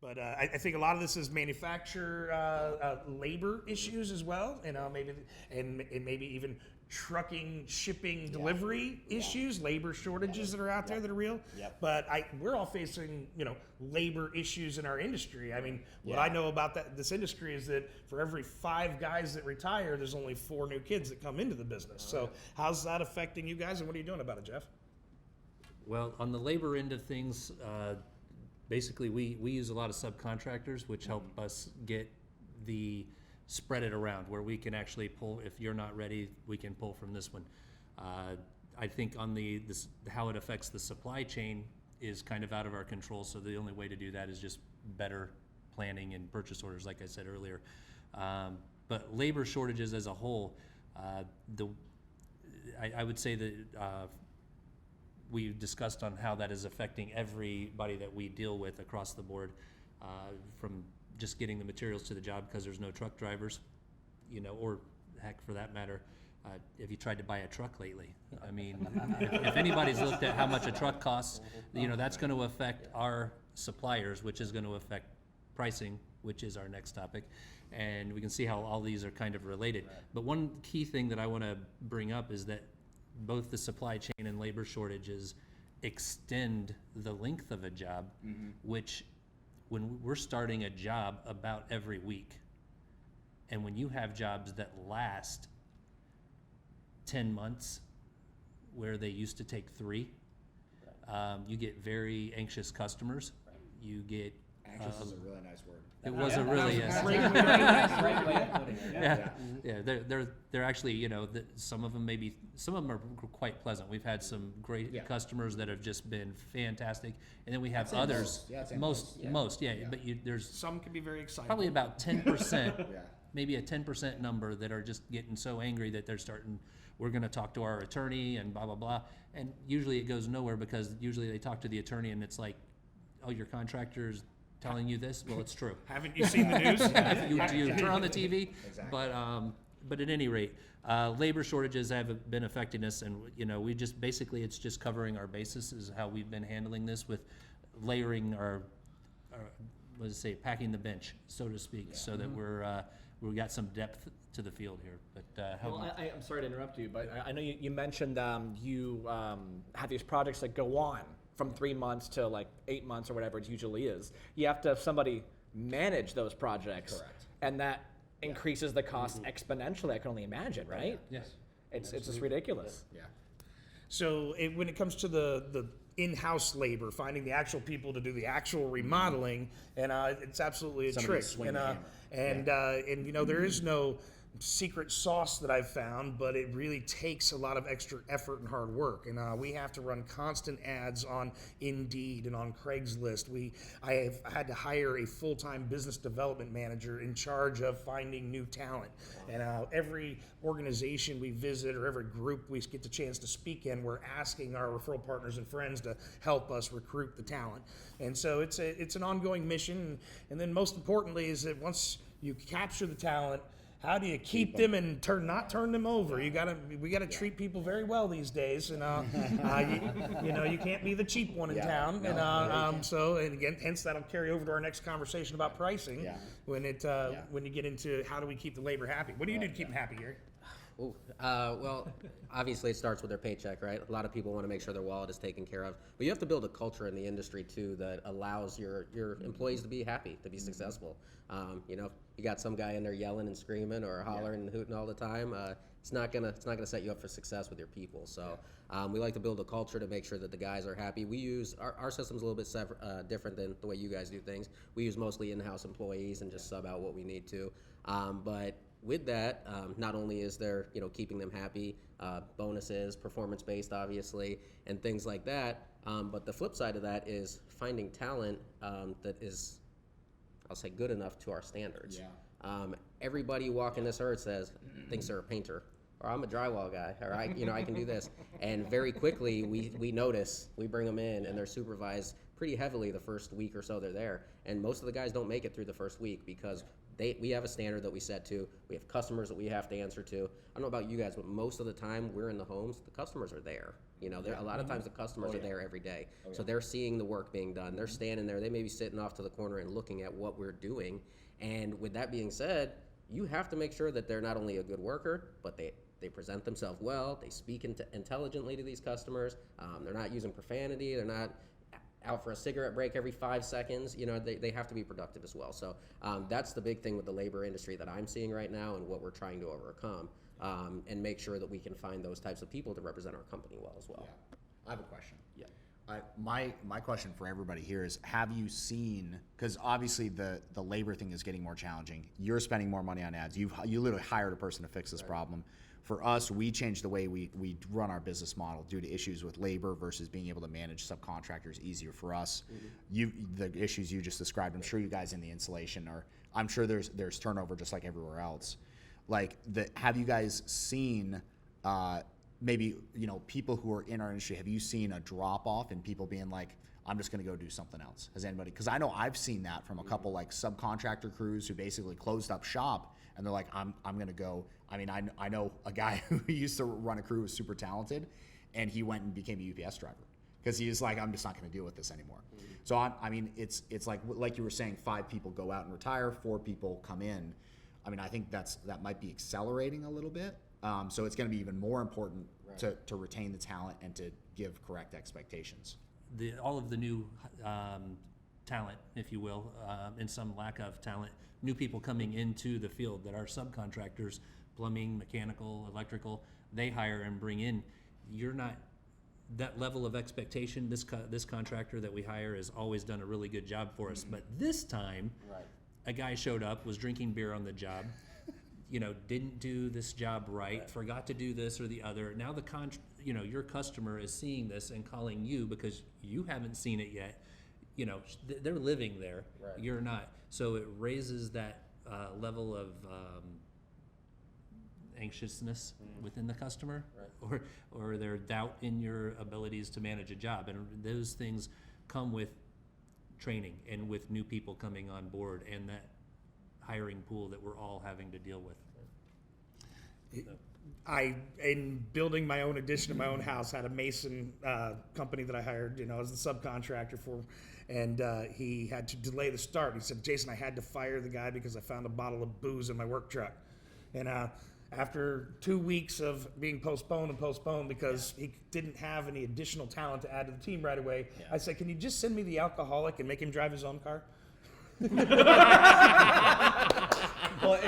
But I think a lot of this is manufacturer labor issues as well, maybe and maybe even trucking, shipping, delivery issues, labor shortages that are out there that are real. Yep. But we're all facing labor issues in our industry. I mean, what I know about this industry is that for every 5 guys that retire, there's only 4 new kids that come into the business. So how's that affecting you guys, and what are you doing about it, Jeff? Well, on the labor end of things, basically we use a lot of subcontractors, which help us spread it around, where we can actually pull. If you're not ready, we can pull from this one. I think on how it affects the supply chain is kind of out of our control, so the only way to do that is just better planning and purchase orders, like I said earlier. But labor shortages as a whole, I would say that we discussed on how that is affecting everybody that we deal with across the board, from just getting the materials to the job because there's no truck drivers, or heck, for that matter, have you tried to buy a truck lately? I mean, if anybody's looked at how much a truck costs, that's going to affect our suppliers, which is going to affect pricing, which is our next topic. And we can see how all these are kind of related. Right. But one key thing that I want to bring up is that both the supply chain and labor shortages extend the length of a job, which when we're starting a job about every week, and when you have jobs that last 10 months where they used to take 3, you get very anxious customers. You get anxious is a really nice word. It was a really they're actually some of them are quite pleasant. We've had some great customers that have just been fantastic, and then we have others. Most. But there's some can be very exciting. Probably about 10%, maybe a 10% number that are just getting so angry that they're starting. We're going to talk to our attorney and blah blah blah, and usually it goes nowhere because usually they talk to the attorney and it's like, oh, your contractor's telling you this? Well, it's true. Haven't you seen the news? You turn on the TV. Exactly. But at any rate, labor shortages have been affecting us, and we just basically it's just covering our bases is how we've been handling this with layering our packing the bench, so to speak, so that we got some depth to the field here. But I'm sorry to interrupt you, but I know you mentioned you have these projects that go on from 3 months to like 8 months or whatever it usually is. You have to have somebody manage those projects. Correct. And that increases the cost exponentially, I can only imagine, right? yes. It's just ridiculous. Yeah. So when it comes to the in-house labor, finding the actual people to do the actual remodeling, and it's absolutely a trick. And there is no secret sauce that I've found, but it really takes a lot of extra effort and hard work. And we have to run constant ads on Indeed and on Craigslist. I have had to hire a full-time business development manager in charge of finding new talent. And every organization we visit or every group we get the chance to speak in, we're asking our referral partners and friends to help us recruit the talent. And so it's an ongoing mission. And then most importantly is that once you capture the talent, how do you keep them and not turn them over? We gotta treat people very well these days, and you can't be the cheap one in town. And again, hence that'll carry over to our next conversation about pricing. Yeah. When you get into how do we keep the labor happy? What do you do to keep them happy, Gary? Well, obviously it starts with their paycheck, right? A lot of people want to make sure their wallet is taken care of, but you have to build a culture in the industry too that allows your employees to be happy, to be successful. You got some guy in there yelling and screaming or hollering and hooting all the time. It's not gonna set you up for success with your people. So we like to build a culture to make sure that the guys are happy. We use our system's a little bit different than the way you guys do things. We use mostly in-house employees and just sub out what we need to. But with that, not only is there keeping them happy, bonuses, performance-based obviously, and things like that, but the flip side of that is finding talent that is, I'll say, good enough to our standards. Yeah. Everybody walking this earth thinks they're a painter, or I'm a drywall guy, or I can do this. And very quickly we notice, we bring them in and they're supervised pretty heavily the first week or so they're there. And most of the guys don't make it through the first week because we have a standard that we set to. We have customers that we have to answer to. I don't know about you guys, but most of the time we're in the homes, the customers are there. You know, a lot of times the customers are there every day. So they're seeing the work being done. They're standing there. They may be sitting off to the corner and looking at what we're doing. And with that being said, you have to make sure that they're not only a good worker, but they present themselves well. They speak intelligently to these customers. They're not using profanity. They're not out for a cigarette break every 5 seconds. You know, they have to be productive as well. So that's the big thing with the labor industry that I'm seeing right now and what we're trying to overcome, and make sure that we can find those types of people to represent our company well as well. Yeah. I have a question. Yeah. My question for everybody here is, have you seen, because obviously the labor thing is getting more challenging. You're spending more money on ads. You literally hired a person to fix this problem. For us, we changed the way we run our business model due to issues with labor versus being able to manage subcontractors easier for us. The issues you just described, I'm sure you guys in the insulation are, I'm sure there's turnover just like everywhere else. Like, have you guys seen, maybe, you know, people who are in our industry, have you seen a drop off in people being like, I'm just going to go do something else? Has anybody, because I know I've seen that from a couple like subcontractor crews who basically closed up shop and they're like, I'm going to go. I mean, I know a guy who used to run a crew, was super talented, and he went and became a UPS driver because he was like, I'm just not going to deal with this anymore. So I mean, it's like you were saying, 5 people go out and retire, 4 people come in. I mean, I think that might be accelerating a little bit. So it's going to be even more important to retain the talent and to give correct expectations. All of the new talent, if you will, and some lack of talent, new people coming into the field that are subcontractors, plumbing, mechanical, electrical, they hire and bring in. You're not, that level of expectation, this contractor that we hire has always done a really good job for us. But this time, a guy showed up, was drinking beer on the job, you know, didn't do this job right, forgot to do this or the other. Now your customer is seeing this and calling you because you haven't seen it yet. You know, they're living there. Right. You're not. So it raises that level of anxiousness within the customer, or their doubt in your abilities to manage a job. And those things come with training and with new people coming on board and that hiring pool that we're all having to deal with. In building my own addition to my own house, had a mason company that I hired, you know, as a subcontractor for, and he had to delay the start. He said, Jason, I had to fire the guy because I found a bottle of booze in my work truck. And after 2 weeks of being postponed because he didn't have any additional talent to add to the team right away, I said, can you just send me the alcoholic and make him drive his own car? Well,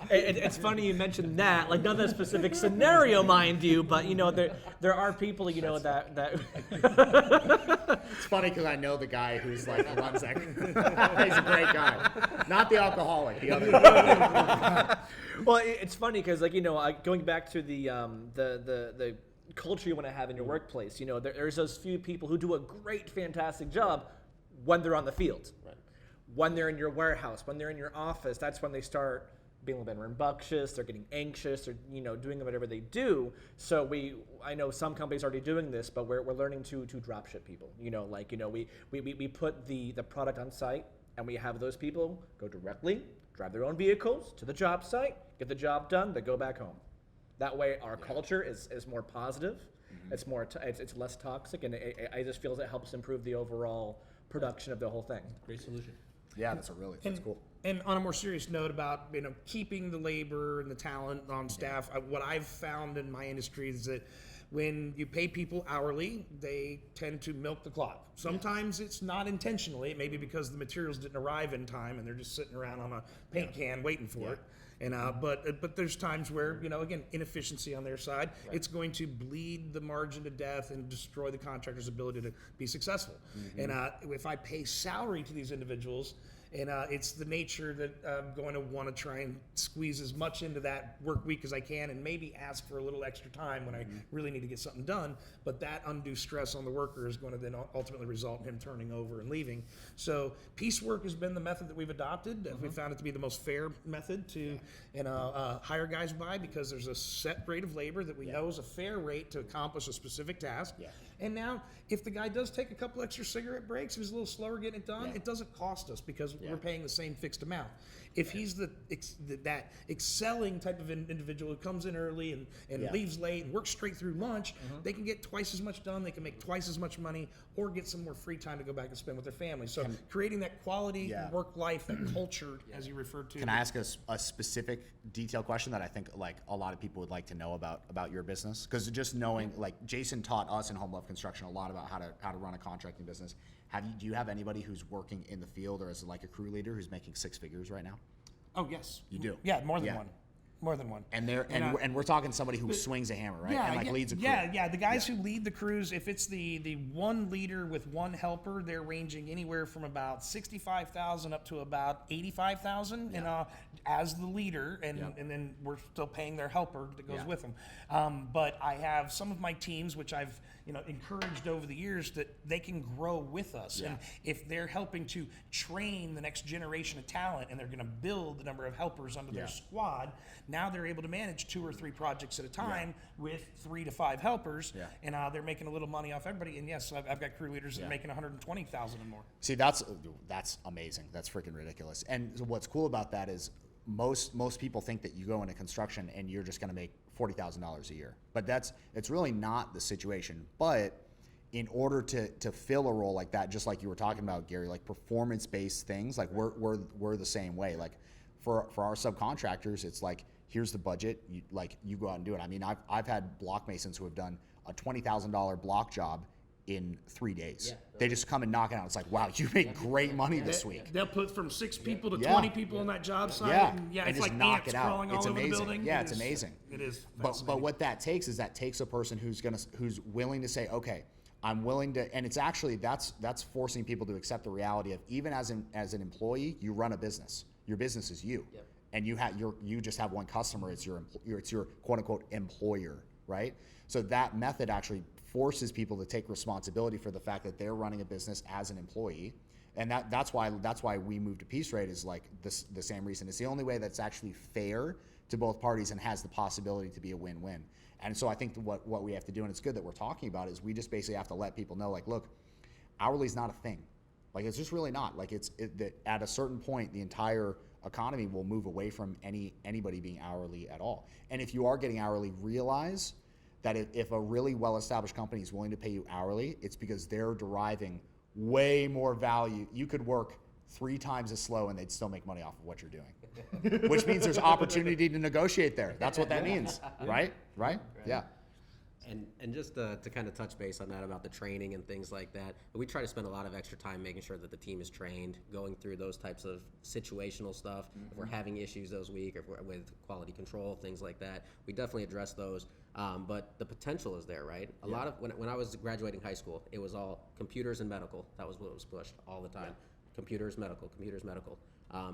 it's funny you mentioned that. Like, not that specific scenario, mind you, but you know, there are people, you know, that. It's funny because I know the guy who's like runs that. He's a great guy, not the alcoholic, the other guy. Well, it's funny because, like, you know, going back to the culture you want to have in your workplace, you know, there's those few people who do a great, fantastic job when they're on the field. Right. When they're in your warehouse, when they're in your office, that's when they start being a little bit rambunctious, they're getting anxious, or, you know, doing whatever they do. So I know some companies are already doing this, but we're learning to drop ship people. You know, like, you know, we put the product on site, and we have those people go directly, drive their own vehicles to the job site, get the job done, they go back home. That way our culture is more positive, it's more it's less toxic, and I just feel it helps improve the overall production of the whole thing. Great solution. Yeah, that's cool. And on a more serious note about, you know, keeping the labor and the talent on staff, what I've found in my industry is that when you pay people hourly, they tend to milk the clock. Sometimes it's not intentionally. It may be because the materials didn't arrive in time and they're just sitting around on a paint can waiting for it. And but there's times where, you know, again, inefficiency on their side, it's going to bleed the margin to death and destroy the contractor's ability to be successful. And if I pay salary to these individuals, and it's the nature that I'm going to want to try and squeeze as much into that work week as I can, and maybe ask for a little extra time when I really need to get something done. But that undue stress on the worker is going to then ultimately result in him turning over and leaving. So piecework has been the method that we've adopted. We found it to be the most fair method to hire guys by, because there's a set rate of labor that we know is a fair rate to accomplish a specific task. And now, if the guy does take a couple extra cigarette breaks, if he's a little slower getting it done, it doesn't cost us because we're paying the same fixed amount. If he's that excelling type of individual who comes in early and leaves late and works straight through lunch, they can get twice as much done, they can make twice as much money, or get some more free time to go back and spend with their family. So creating that quality work life, that culture, as you referred to. Can I ask a specific detailed question that I think like a lot of people would like to know about your business? Because just knowing, like Jason taught us in Home Love Construction a lot about how to run a contracting business. Do you have anybody who's working in the field or as like a crew leader who's making six figures right now? Oh, yes. You do? Yeah, more than one. More than one. And we're talking somebody who swings a hammer, right? And like leads a crew. Yeah. The guys who lead the crews, if it's the one leader with one helper, they're ranging anywhere from about $65,000 up to about $85,000, as the leader, and then we're still paying their helper that goes with them. But I have some of my teams, which I've encouraged over the years, that they can grow with us. And if they're helping to train the next generation of talent and they're going to build the number of helpers under their squad, now they're able to manage 2 or 3 projects at a time with 3 to 5 helpers, and they're making a little money off everybody. And yes, I've got crew leaders that are making $120,000 and more. See, that's amazing. That's freaking ridiculous. And what's cool about that is most people think that you go into construction and you're just going to make $40,000 a year, but it's really not the situation. But in order to fill a role like that, just like you were talking about, Gary, like performance-based things, like we're the same way. Like for our subcontractors, it's like, here's the budget, you go out and do it. I mean, I've had block masons who have done a $20,000 block job in 3 days. They just come and knock it out. It's like, wow, you made great money this week. They'll put from 6 people to 20 people on that job site. And it's just like knock ants it out. crawling It's all over amazing. the building. Yeah, it's amazing. It is. But what that takes is a person who's willing to say, okay, I'm willing to, and it's actually that's forcing people to accept the reality of, even as an employee, you run a business. Your business is you. And you just have one customer. It's your quote unquote employer, right? So that method actually forces people to take responsibility for the fact that they're running a business as an employee, and that's why we moved to piece rate, is like the same reason. It's the only way that's actually fair to both parties and has the possibility to be a win-win. And so I think what we have to do, and it's good that we're talking about, is we just basically have to let people know, like, look, hourly is not a thing. Like, it's just really not. Like, that at a certain point, the entire economy will move away from anybody being hourly at all. And if you are getting hourly, realize that if a really well-established company is willing to pay you hourly, it's because they're deriving way more value. You could work 3 times as slow and they'd still make money off of what you're doing, which means there's opportunity to negotiate there. That's what that means, right? Yeah. And just to kind of touch base on that about the training and things like that, we try to spend a lot of extra time making sure that the team is trained, going through those types of situational stuff. If we're having issues those week, or if we're with quality control, things like that, we definitely address those. But the potential is there, right? A lot of when I was graduating high school, it was all computers and medical. That was what was pushed all the time. Computers, medical, computers, medical.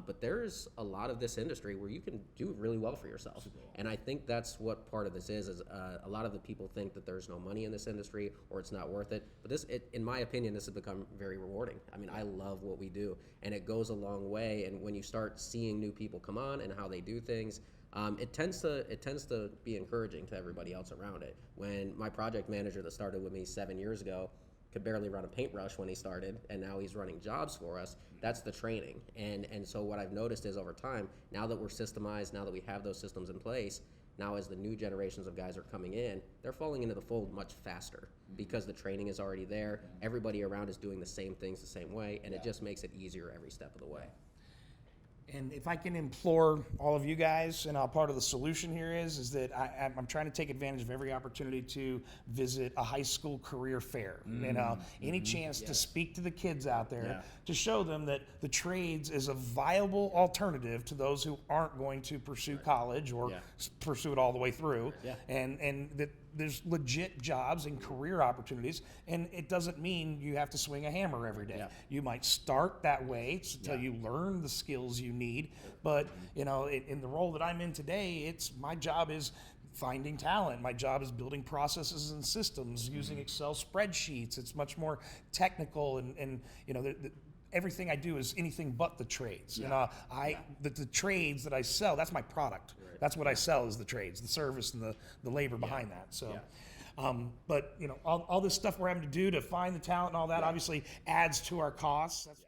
But there's a lot of this industry where you can do really well for yourself. And I think that's what part of this is a lot of the people think that there's no money in this industry or it's not worth it. But in my opinion, this has become very rewarding. I mean, I love what we do, and it goes a long way. And when you start seeing new people come on and how they do things, it tends to be encouraging to everybody else around it. When my project manager that started with me 7 years ago could barely run a paintbrush when he started, and now he's running jobs for us, that's the training. And so what I've noticed is, over time, now that we're systemized, now that we have those systems in place, now as the new generations of guys are coming in, they're falling into the fold much faster because the training is already there. Everybody around is doing the same things the same way, and it just makes it easier every step of the way. And if I can implore all of you guys, and part of the solution here is that I'm trying to take advantage of every opportunity to visit a high school career fair. Any chance to speak to the kids out there, to show them that the trades is a viable alternative to those who aren't going to pursue college or pursue it all the way through. And that there's legit jobs and career opportunities, and it doesn't mean you have to swing a hammer every day. You might start that way until you learn the skills you need, but in the role that I'm in today, my job is finding talent. My job is building processes and systems using Excel spreadsheets. It's much more technical, and everything I do is anything but the trades. The trades that I sell, that's my product. That's what I sell, is the trades, the service, and the labor behind that. So But, you know, all this stuff we're having to do to find the talent and all that obviously adds to our costs. That's